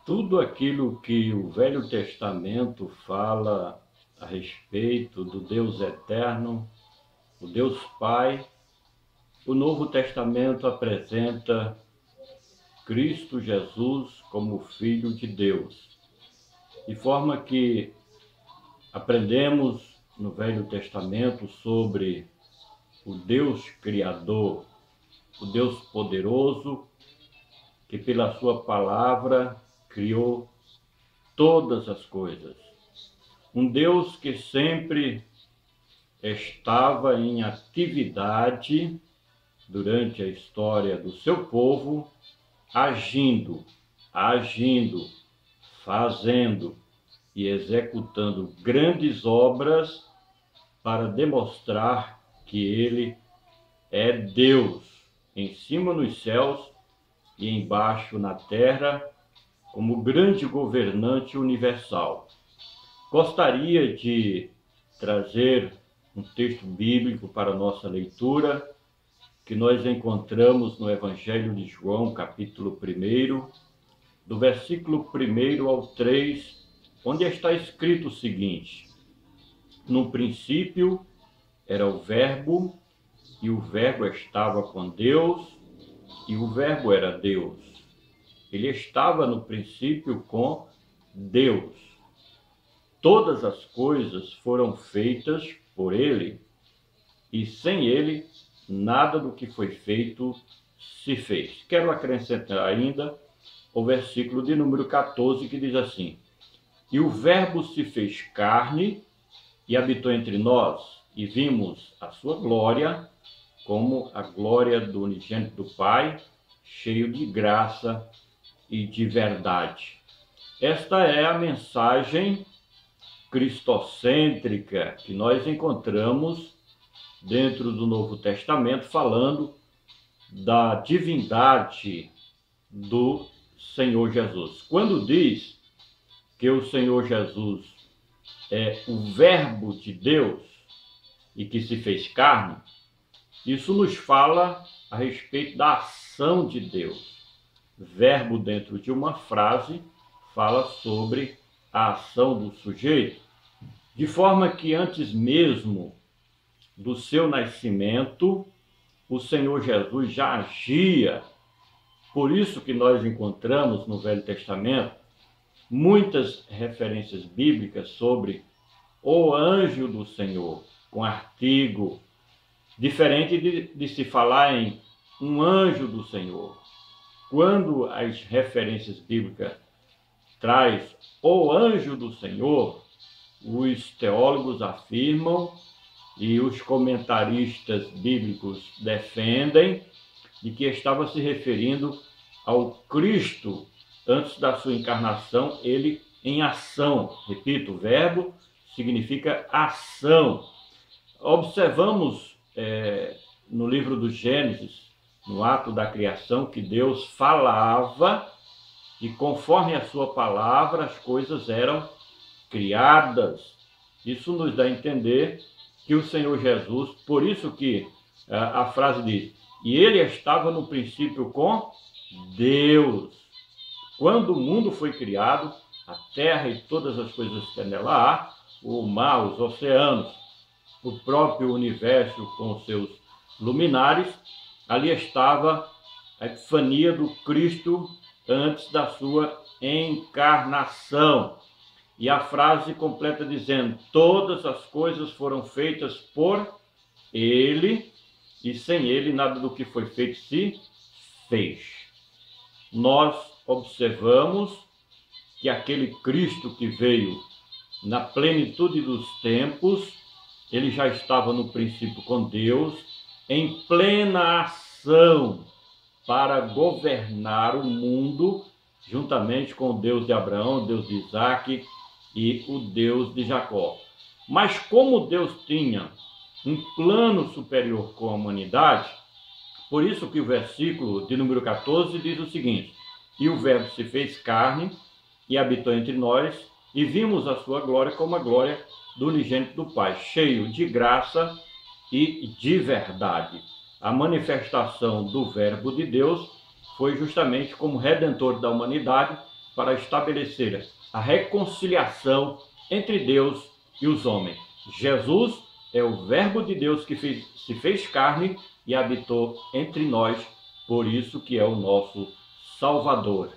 Tudo aquilo que o Velho Testamento fala a respeito do Deus eterno, o Deus Pai, o Novo Testamento apresenta Cristo Jesus como Filho de Deus, de forma que aprendemos no Velho Testamento sobre o Deus Criador, o Deus poderoso, que pela sua palavra criou todas as coisas. Um Deus que sempre estava em atividade durante a história do seu povo, agindo, fazendo e executando grandes obras para demonstrar que ele é Deus, em cima nos céus e embaixo na terra, como grande governante universal. Gostaria de trazer um texto bíblico para nossa leitura, que nós encontramos no Evangelho de João, capítulo 1, do versículo 1 ao 3, onde está escrito o seguinte: no princípio era o Verbo, e o Verbo estava com Deus, e o Verbo era Deus. Ele estava no princípio com Deus. Todas as coisas foram feitas por ele, e sem ele, nada do que foi feito se fez. Quero acrescentar ainda o versículo de número 14, que diz assim: e o Verbo se fez carne e habitou entre nós, e vimos a sua glória, como a glória do unigênito do Pai, cheio de graça e de verdade. Esta é a mensagem cristocêntrica que nós encontramos dentro do Novo Testamento, falando da divindade do Senhor Jesus. Quando diz que o Senhor Jesus é o Verbo de Deus e que se fez carne, isso nos fala a respeito da ação de Deus. Verbo dentro de uma frase fala sobre a ação do sujeito, de forma que antes mesmo do seu nascimento, o Senhor Jesus já agia. Por isso que nós encontramos no Velho Testamento muitas referências bíblicas sobre o anjo do Senhor, com artigo, diferente de se falar em um anjo do Senhor. Quando as referências bíblicas traz o anjo do Senhor, os teólogos afirmam e os comentaristas bíblicos defendem de que estava se referindo ao Cristo antes da sua encarnação, ele em ação. Repito, o verbo significa ação. Observamos no livro do Gênesis, no ato da criação, que Deus falava e conforme a sua palavra as coisas eram criadas. Isso nos dá a entender que o Senhor Jesus, por isso que a frase diz, e ele estava no princípio com Deus. Quando o mundo foi criado, a terra e todas as coisas que nela há, o mar, os oceanos, o próprio universo com seus luminares, ali estava a epifania do Cristo antes da sua encarnação. E a frase completa dizendo, todas as coisas foram feitas por ele, e sem ele nada do que foi feito se fez. Nós observamos que aquele Cristo que veio na plenitude dos tempos, ele já estava no princípio com Deus, em plena ação para governar o mundo, juntamente com o Deus de Abraão, o Deus de Isaac e o Deus de Jacó. Mas como Deus tinha um plano superior com a humanidade, por isso que o versículo de número 14 diz o seguinte, e o Verbo se fez carne e habitou entre nós, e vimos a sua glória como a glória do unigênito do Pai, cheio de graça e de verdade. A manifestação do Verbo de Deus foi justamente como redentor da humanidade para estabelecer a reconciliação entre Deus e os homens. Jesus é o Verbo de Deus que se fez carne e habitou entre nós, por isso que é o nosso Salvador.